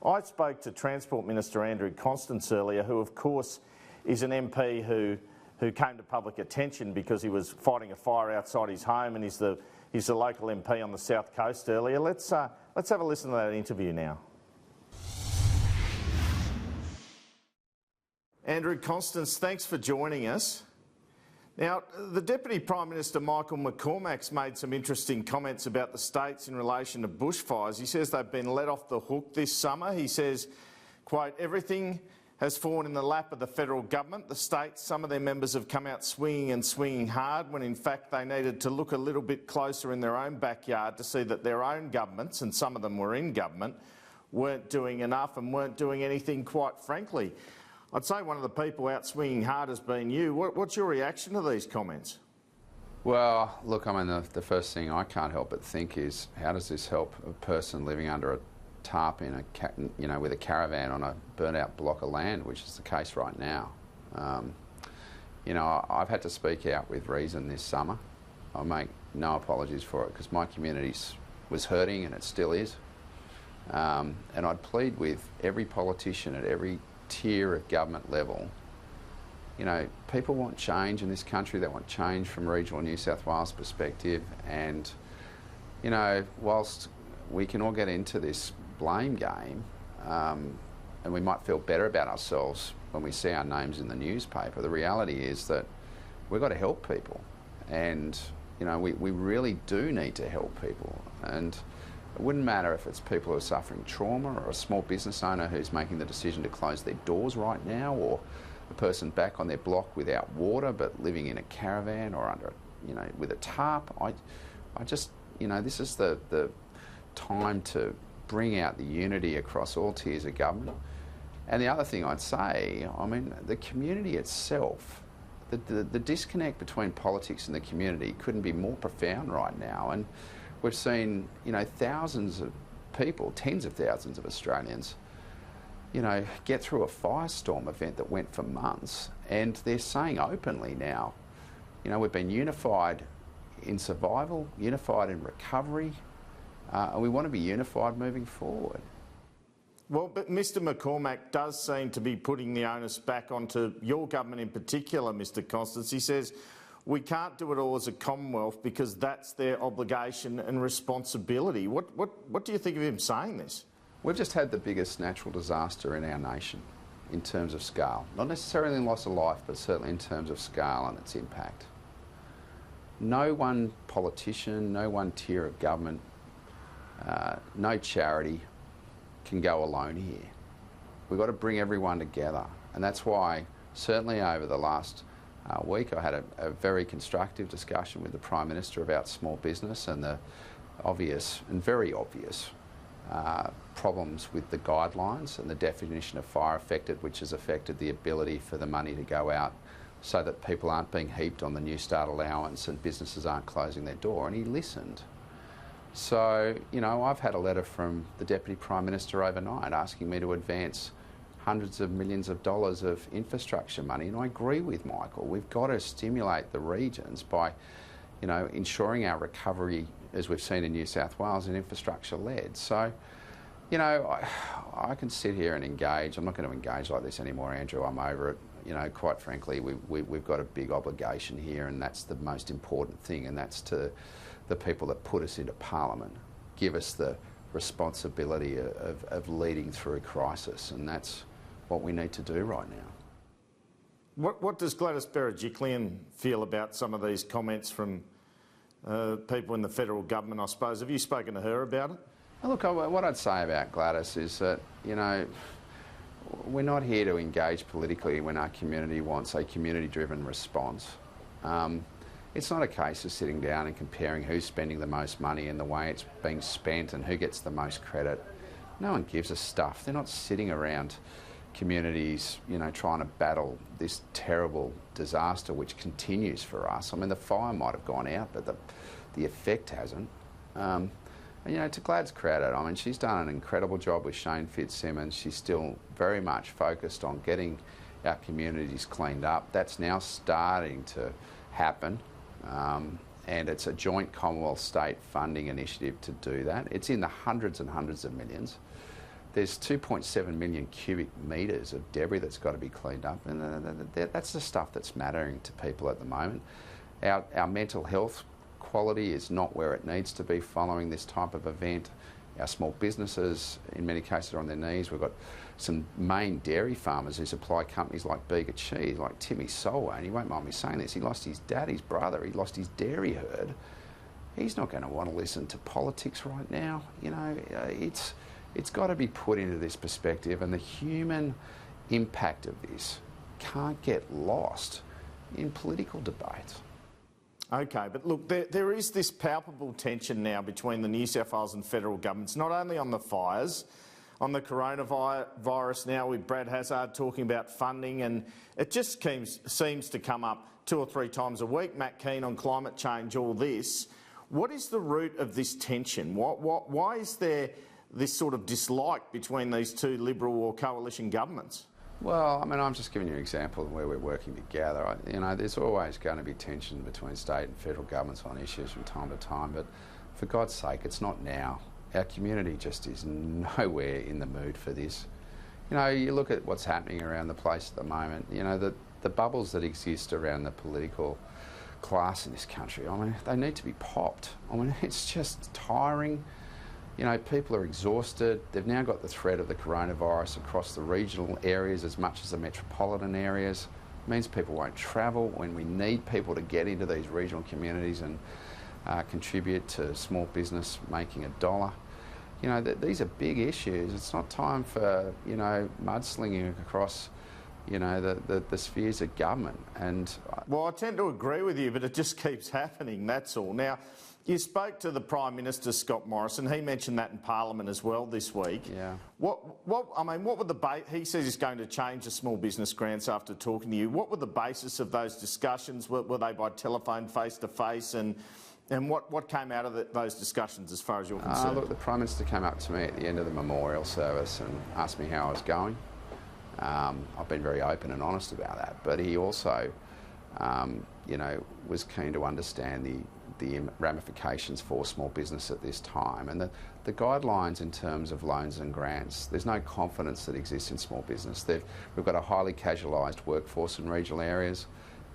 I spoke to Transport Minister Constance earlier, who of course is an MP who came to public attention because he was fighting a fire outside his home, and he's the local MP on the South Coast earlier. Let's have a listen to that interview now. Constance, thanks for joining us. Now, the Deputy Prime Minister Michael McCormack's made some interesting comments about the states in relation to bushfires. He says they've been let off the hook this summer. He says, quote, everything has fallen in the lap of the federal government. The states, some of their members have come out swinging hard when in fact they needed to look a little bit closer in their own backyard to see that their own governments, and some of them were in government, weren't doing enough and weren't doing anything, quite frankly. I'd say one of the people out swinging hard has been you. What's your reaction to these comments? Well, look, I mean, the first thing I can't help but think is, how does this help a person living under a tarp in with a caravan on a burnt-out block of land, which is the case right now? I've had to speak out with reason this summer. I make no apologies for it because my community was hurting, and it still is. And I'd plead with every politician at every tier of government level. People want change in this country. They want change from regional New South Wales perspective, and whilst we can all get into this blame game, and we might feel better about ourselves when we see our names in the newspaper, the reality is that we've got to help people, and we really do need to help people. And it wouldn't matter if it's people who are suffering trauma, or a small business owner who's making the decision to close their doors right now, or a person back on their block without water but living in a caravan or under, with a tarp. I just, this is the time to bring out the unity across all tiers of government. And the other thing I'd say, I mean, the community itself, the disconnect between politics and the community couldn't be more profound right now. And we've seen, thousands of people, tens of thousands of Australians, get through a firestorm event that went for months, and they're saying openly now, we've been unified in survival, unified in recovery, and we want to be unified moving forward. Well, but Mr McCormack does seem to be putting the onus back onto your government in particular, Mr Constance. He says, we can't do it all as a commonwealth because that's their obligation and responsibility. What do you think of him saying this? We've just had the biggest natural disaster in our nation in terms of scale. Not necessarily in loss of life, but certainly in terms of scale and its impact. No one politician, no one tier of government, no charity can go alone here. We've got to bring everyone together, and that's why certainly over the last week I had a very constructive discussion with the Prime Minister about small business and the obvious and very obvious problems with the guidelines and the definition of fire affected, which has affected the ability for the money to go out so that people aren't being heaped on the New Start allowance and businesses aren't closing their door, and he listened. So, I've had a letter from the Deputy Prime Minister overnight asking me to advance hundreds of millions of dollars of infrastructure money, and I agree with Michael. We've got to stimulate the regions by, ensuring our recovery, as we've seen in New South Wales, and infrastructure-led. So, I can sit here and engage. I'm not going to engage like this anymore, Andrew. I'm over it. Quite frankly, we've got a big obligation here, and that's the most important thing, and that's to the people that put us into Parliament, give us the responsibility of leading through crisis, and that's what we need to do right now. What does Gladys Berejiklian feel about some of these comments from people in the federal government, I suppose? Have you spoken to her about it? Look, what I'd say about Gladys is that, we're not here to engage politically when our community wants a community-driven response. It's not a case of sitting down and comparing who's spending the most money and the way it's being spent and who gets the most credit. No one gives a stuff. They're not sitting around communities, trying to battle this terrible disaster which continues for us. I mean, the fire might have gone out, but the effect hasn't. And, to Glad's credit, I mean, she's done an incredible job with Shane Fitzsimmons. She's still very much focused on getting our communities cleaned up. That's now starting to happen. And it's a joint Commonwealth state funding initiative to do that. It's in the hundreds and hundreds of millions. there's 2.7 million cubic metres of debris that's got to be cleaned up, and that's the stuff that's mattering to people at the moment. Our mental health quality is not where it needs to be following this type of event. Our small businesses, in many cases, are on their knees. We've got some main dairy farmers who supply companies like Bega Cheese, like Timmy Solway, and he won't mind me saying this, he lost his dad, his brother, he lost his dairy herd. He's not going to want to listen to politics right now. You know, it's got to be put into this perspective, and the human impact of this can't get lost in political debate. Okay, but look, there is this palpable tension now between the New South Wales and federal governments, not only on the fires, on the coronavirus now with Brad Hazzard talking about funding, and it just seems to come up 2 or 3 times a week. Matt Keane on climate change, all this. What is the root of this tension? Why is there this sort of dislike between these two Liberal or coalition governments? Well, I mean, I'm just giving you an example of where we're working together. You know, there's always going to be tension between state and federal governments on issues from time to time, but for God's sake, it's not now. Our community just is nowhere in the mood for this. You know, you look at what's happening around the place at the moment, you know, the bubbles that exist around the political class in this country, I mean, they need to be popped. I mean, it's just tiring. You know, people are exhausted. They've now got the threat of the coronavirus across the regional areas as much as the metropolitan areas. It means people won't travel when we need people to get into these regional communities and contribute to small business making a dollar. You know, these are big issues. It's not time for, you know, mudslinging across, you know, the spheres of government. And well, I tend to agree with you, but it just keeps happening, that's all. Now, you spoke to the Prime Minister, Scott Morrison. He mentioned that in Parliament as well this week. Yeah. What were he says he's going to change the small business grants after talking to you. What were the basis of those discussions? Were they by telephone, face-to-face? And what came out of those discussions as far as you're concerned? Look, the Prime Minister came up to me at the end of the memorial service and asked me how I was going. I've been very open and honest about that, but he also, you know, was keen to understand the ramifications for small business at this time, and the guidelines in terms of loans and grants. There's no confidence that exists in small business. We've got a highly casualised workforce in regional areas.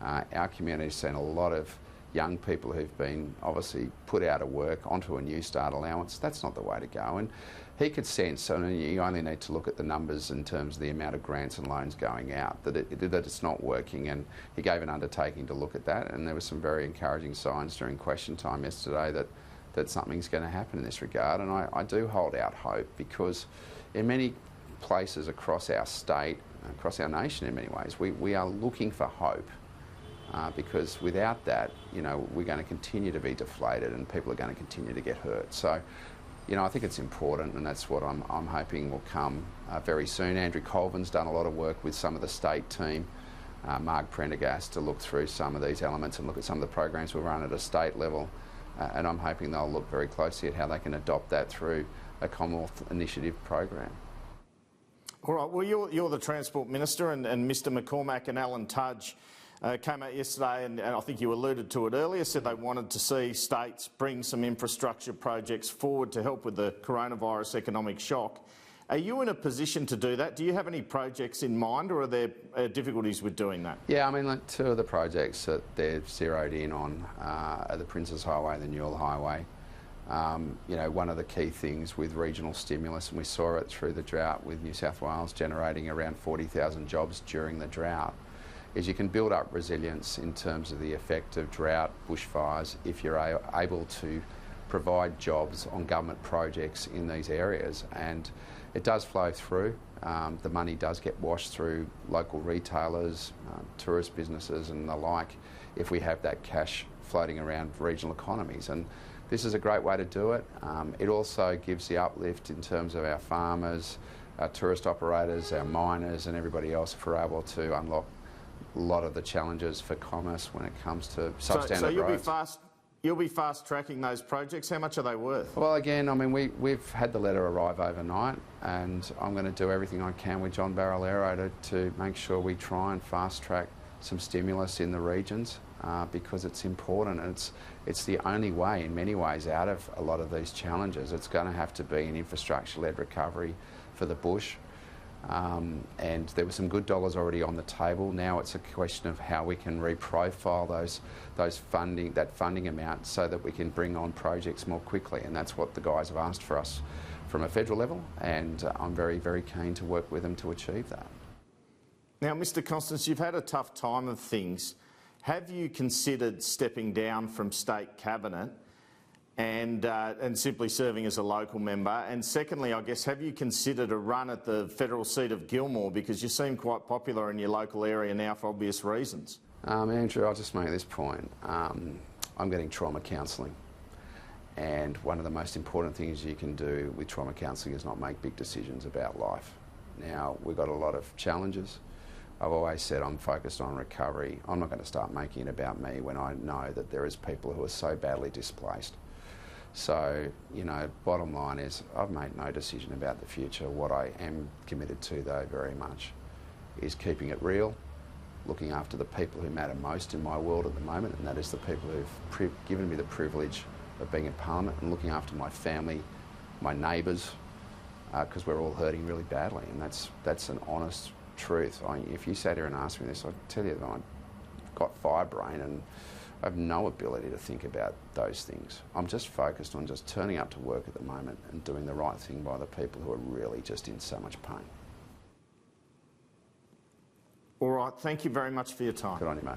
Our community's seen a lot of young people who've been obviously put out of work onto a New Start allowance. That's not the way to go. And he could sense, I mean, you only need to look at the numbers in terms of the amount of grants and loans going out, that it's not working, and he gave an undertaking to look at that, and there were some very encouraging signs during question time yesterday that something's going to happen in this regard, and I do hold out hope, because in many places across our state, across our nation in many ways, we are looking for hope. Because without that, you know, we're going to continue to be deflated and people are going to continue to get hurt. So, you know, I think it's important, and that's what I'm hoping will come very soon. Andrew Colvin's done a lot of work with some of the state team, Mark Prendergast, to look through some of these elements and look at some of the programs we run at a state level. And I'm hoping they'll look very closely at how they can adopt that through a Commonwealth initiative program. All right, well, you're the Transport Minister, and Mr McCormack and Alan Tudge came out yesterday, and I think you alluded to it earlier, said they wanted to see states bring some infrastructure projects forward to help with the coronavirus economic shock. Are you in a position to do that? Do you have any projects in mind, or are there difficulties with doing that? Yeah, I mean, like 2 of the projects that they've zeroed in on are the Princes Highway and the Newell Highway. You know, one of the key things with regional stimulus, and we saw it through the drought with New South Wales generating around 40,000 jobs during the drought, is you can build up resilience in terms of the effect of drought, bushfires, if you're able to provide jobs on government projects in these areas. And it does flow through. The money does get washed through local retailers, tourist businesses and the like, if we have that cash floating around regional economies. And this is a great way to do it. It also gives the uplift in terms of our farmers, our tourist operators, our miners and everybody else, if we're able to unlock a lot of the challenges for commerce when it comes to substandard roads. So you'll be fast tracking those projects. How much are they worth? Well, again, I mean, we've had the letter arrive overnight, and I'm going to do everything I can with John Barilaro to make sure we try and fast track some stimulus in the regions, because it's important, and it's the only way, in many ways, out of a lot of these challenges. It's going to have to be an infrastructure-led recovery for the bush. And there were some good dollars already on the table. Now it's a question of how we can reprofile that funding amount so that we can bring on projects more quickly, and that's what the guys have asked for us from a federal level, and I'm very, very keen to work with them to achieve that. Now, Mr Constance, you've had a tough time of things. Have you considered stepping down from state cabinet and simply serving as a local member? And secondly, I guess, have you considered a run at the federal seat of Gilmore, because you seem quite popular in your local area now for obvious reasons? Andrew, I'll just make this point. I'm getting trauma counselling, and one of the most important things you can do with trauma counselling is not make big decisions about life. Now, we've got a lot of challenges. I've always said I'm focused on recovery. I'm not going to start making it about me when I know that there is people who are so badly displaced. So, you know, bottom line is I've made no decision about the future. What I am committed to, though, very much, is keeping it real, looking after the people who matter most in my world at the moment, and that is the people who've given me the privilege of being in Parliament, and looking after my family, my neighbours, because we're all hurting really badly, and that's an honest truth. If you sat here and asked me this, I'd tell you that I've got fire brain and I have no ability to think about those things. I'm just focused on just turning up to work at the moment and doing the right thing by the people who are really just in so much pain. All right, thank you very much for your time. Good on you, mate.